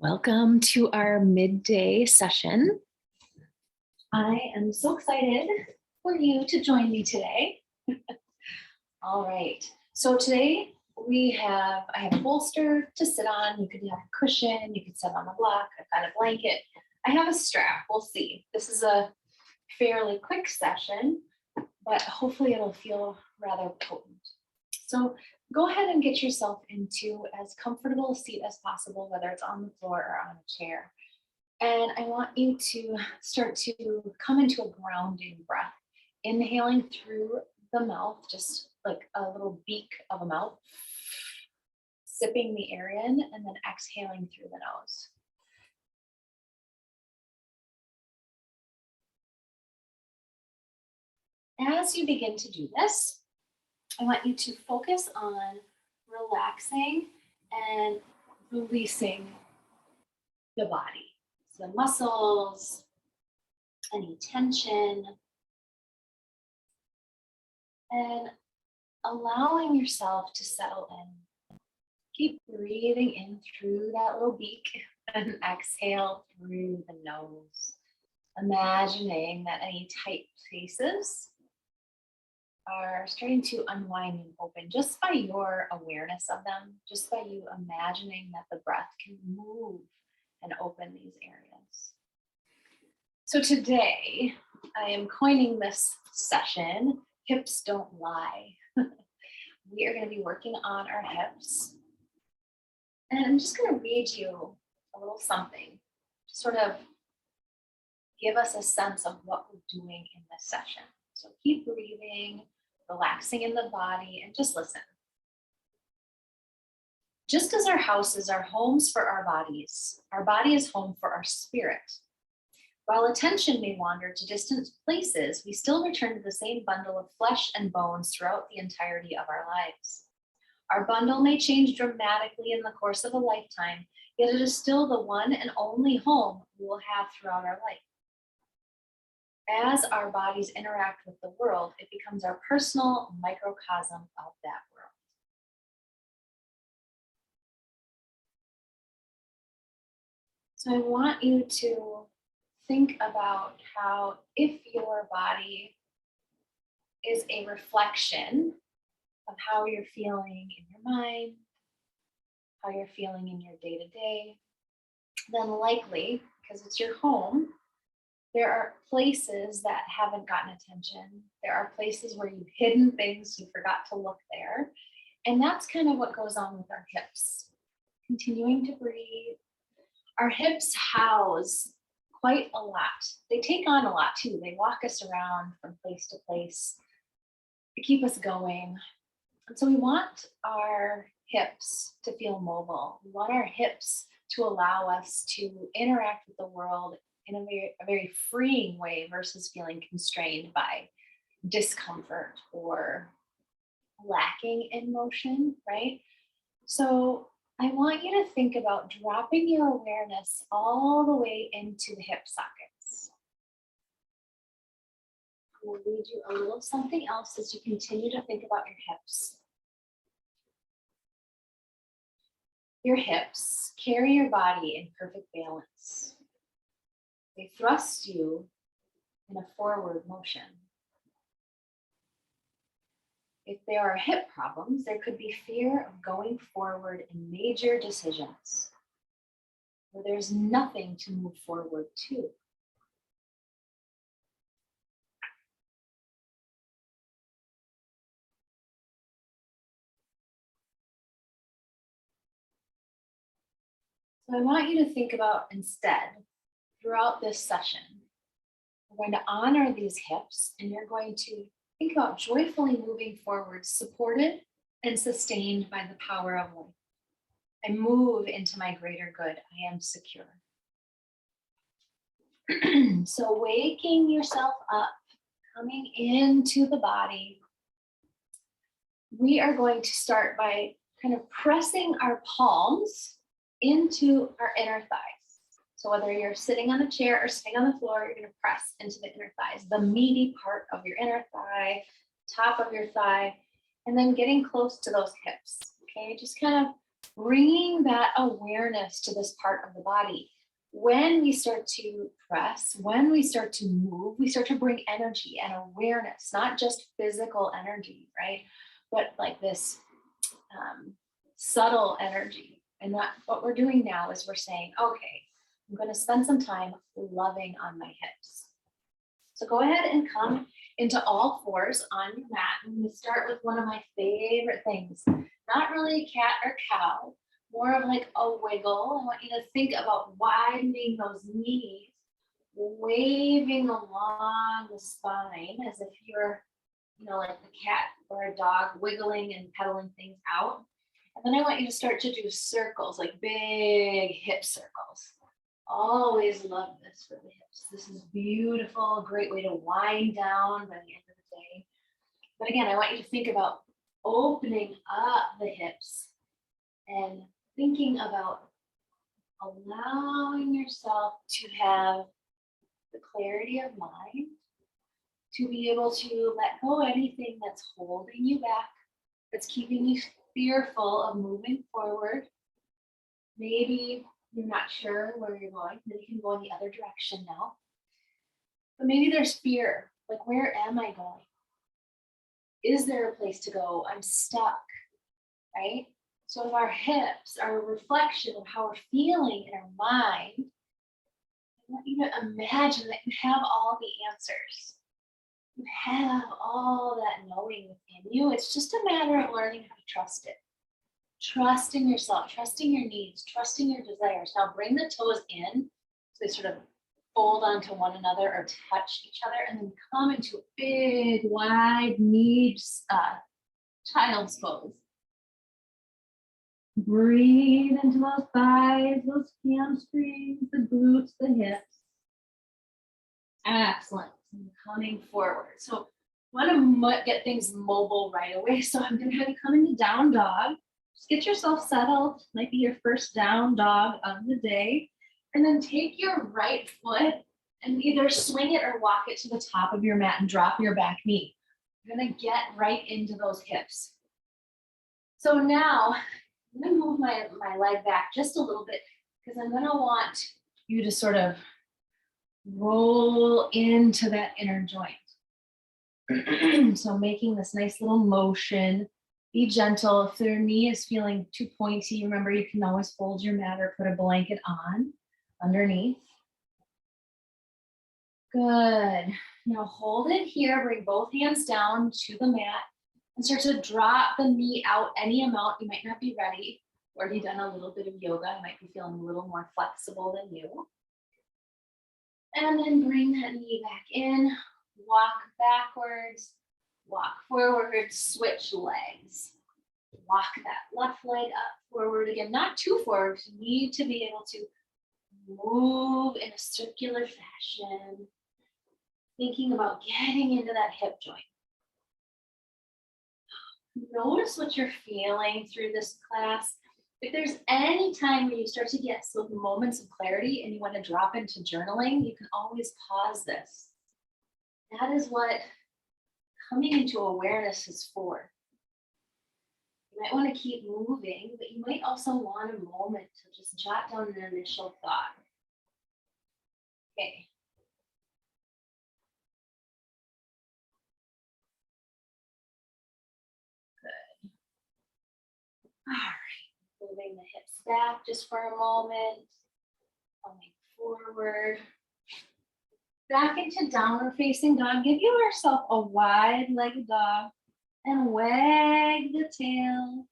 Welcome to our midday session. I am so excited for you to join me today. All right, so today I have a bolster to sit on. You could have a cushion, you could sit on a block, I've got a blanket. I have a strap, we'll see. This is a fairly quick session, but hopefully it'll feel rather potent. So go ahead and get yourself into as comfortable a seat as possible, whether it's on the floor or on a chair. And I want you to start to come into a grounding breath, inhaling through the mouth, just like a little beak of a mouth, sipping the air in, and then exhaling through the nose. As you begin to do this, I want you to focus on relaxing and releasing the body. So the muscles, any tension, and allowing yourself to settle in. Keep breathing in through that little beak and exhale through the nose. Imagining that any tight places are starting to unwind and open just by your awareness of them, just by you imagining that the breath can move and open these areas. So today, I am coining this session, Hips Don't Lie. We are going to be working on our hips. And I'm just going to read you a little something to sort of give us a sense of what we're doing in this session. So keep breathing, relaxing in the body, and just listen. Just as our houses are homes for our body is home for our spirit. While attention may wander to distant places, we still return to the same bundle of flesh and bones throughout the entirety of our lives. Our bundle may change dramatically in the course of a lifetime, yet it is still the one and only home we will have throughout our life. As our bodies interact with the world, it becomes our personal microcosm of that world. So I want you to think about how if your body is a reflection of how you're feeling in your mind, how you're feeling in your day-to-day, then likely, because it's your home, there are places that haven't gotten attention. There are places where you've hidden things, you forgot to look there. And that's kind of what goes on with our hips. Continuing to breathe. Our hips house quite a lot. They take on a lot too. They walk us around from place to place. They keep us going. And so we want our hips to feel mobile. We want our hips to allow us to interact with the world in a very freeing way versus feeling constrained by discomfort or lacking in motion, right? So I want you to think about dropping your awareness all the way into the hip sockets. I will read you a little something else as you continue to think about your hips. Your hips carry your body in perfect balance. They thrust you in a forward motion. If there are hip problems, there could be fear of going forward in major decisions where there's nothing to move forward to. So I want you to think about instead, throughout this session, we're going to honor these hips and you're going to think about joyfully moving forward, supported and sustained by the power of life. I move into my greater good. I am secure. So waking yourself up, coming into the body, we are going to start by kind of pressing our palms into our inner thighs. So whether you're sitting on a chair or sitting on the floor, you're going to press into the inner thighs, the meaty part of your inner thigh, top of your thigh, and then getting close to those hips. Okay, just kind of bringing that awareness to this part of the body. When we start to press, when we start to move, we start to bring energy and awareness, not just physical energy, right? But like this subtle energy. And that what we're doing now is we're saying, okay, I'm going to spend some time loving on my hips. So go ahead and come into all fours on your mat. I'm going to start with one of my favorite things, not really cat or cow, more of like a wiggle. I want you to think about widening those knees, waving along the spine as if you're, like the cat or a dog wiggling and pedaling things out. And then I want you to start to do circles, like big hip circles. Always love this for the hips. This is beautiful, a great way to wind down by the end of the day. But again, I want you to think about opening up the hips and thinking about allowing yourself to have the clarity of mind, to be able to let go of anything that's holding you back, that's keeping you fearful of moving forward. Maybe you're not sure where you're going, then you can go in the other direction now. But maybe there's fear, like where am I going? Is there a place to go? I'm stuck, right? So if our hips are a reflection of how we're feeling in our mind, I want you to imagine that you have all the answers. You have all that knowing within you. It's just a matter of learning how to trust it. Trusting yourself, trusting your needs, trusting your desires. Now bring the toes in so they sort of fold onto one another or touch each other, and then come into a big, wide knee child's pose. Breathe into those thighs, those hamstrings, the glutes, the hips. Excellent. And coming forward. So I want to get things mobile right away. So I'm going to have you come into down dog. Just get yourself settled. Might be your first down dog of the day. And then take your right foot and either swing it or walk it to the top of your mat and drop your back knee. You're going to get right into those hips. So now I'm going to move my leg back just a little bit because I'm going to want you to sort of roll into that inner joint. So making this nice little motion. Be gentle. If your knee is feeling too pointy, remember you can always fold your mat or put a blanket on underneath. Good. Now hold it here. Bring both hands down to the mat and start to drop the knee out any amount. You might not be ready. Already done a little bit of yoga. You might be feeling a little more flexible than you. And then bring that knee back in. Walk backwards. Walk forward, switch legs. Walk that left leg up forward again, not too forward. You need to be able to move in a circular fashion, thinking about getting into that hip joint. Notice what you're feeling through this class. If there's any time where you start to get some moments of clarity and you want to drop into journaling, you can always pause this. That is what coming into awareness is for. You might want to keep moving, but you might also want a moment to just jot down an initial thought. Okay. Good. All right. Moving the hips back just for a moment. Coming forward. Back into downward facing dog. Give yourself a wide-legged dog and wag the tail.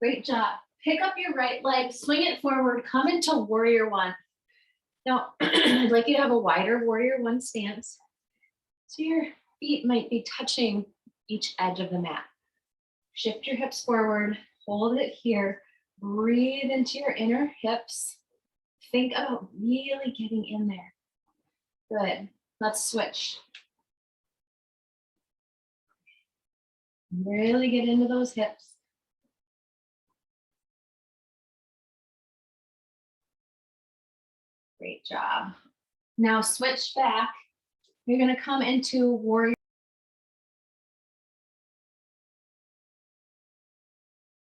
Great job. Pick up your right leg, swing it forward, come into warrior one. Now, I'd like you to have a wider warrior one stance. So your feet might be touching each edge of the mat. Shift your hips forward, hold it here. Breathe into your inner hips. Think about really getting in there. Good. Let's switch. Really get into those hips. Great job. Now switch back. You're going to come into warrior